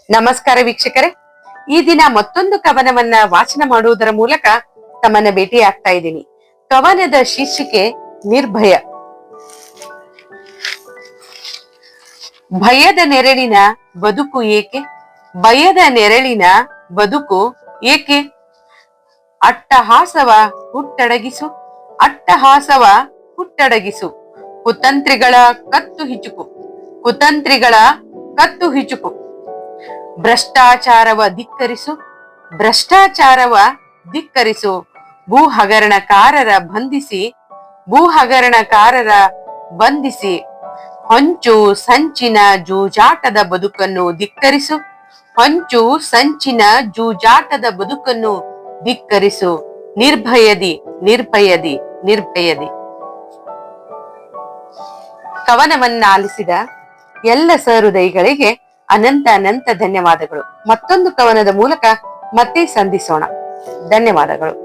ನಮಸ್ಕಾರ ವೀಕ್ಷಕರೇ, ಈ ದಿನ ಮತ್ತೊಂದು ಕವನವನ್ನ ವಾಚನ ಮಾಡುವುದರ ಮೂಲಕ ತಮ್ಮನ್ನ ಭೇಟಿಯಾಗ್ತಾ ಇದ್ದೀನಿ. ಕವನದ ಶೀರ್ಷಿಕೆ ನಿರ್ಭಯ. ಭಯದ ನೆರಳಿನ ಬದುಕು ಏಕೆ? ಭಯದ ನೆರಳಿನ ಬದುಕು ಏಕೆ? ಅಟ್ಟಹಾಸವ ಹುಟ್ಟಡಗಿಸು, ಅಟ್ಟಹಾಸವ ಹುಟ್ಟಡಗಿಸು. ಕುತಂತ್ರಿಗಳ ಕತ್ತು ಹಿಚುಕು, ಕುತಂತ್ರಿಗಳ ಕತ್ತು ಹಿಚುಕು. ಭ್ರಷ್ಟಾಚಾರವ ಧಿಕ್ಕರಿಸು, ಭ್ರಷ್ಟಾಚಾರವ ಧಿಕ್ಕರಿಸು. ಭೂ ಹಗರಣಕಾರರ ಬಂಧಿಸಿ, ಭೂ ಹಗರಣಕಾರರ ಬಂಧಿಸಿ. ಹೊಂಚು ಸಂಚಿನ ಜೂಜಾಟದ ಬದುಕನ್ನು ಧಿಕ್ಕರಿಸು, ಹೊಂಚು ಸಂಚಿನ ಜೂಜಾಟದ ಬದುಕನ್ನು ಧಿಕ್ಕರಿಸು. ನಿರ್ಭಯದಿ, ನಿರ್ಭಯದಿ, ನಿರ್ಭಯದಿ. ಕವನವನ್ನ ಆಲಿಸಿದ ಎಲ್ಲ ಸಹೃದಯಿಗಳಿಗೆ ಅನಂತ ಅನಂತ ಧನ್ಯವಾದಗಳು. ಮತ್ತೊಂದು ಕವನದ ಮೂಲಕ ಮತ್ತೆ ಸಂಧಿಸೋಣ. ಧನ್ಯವಾದಗಳು.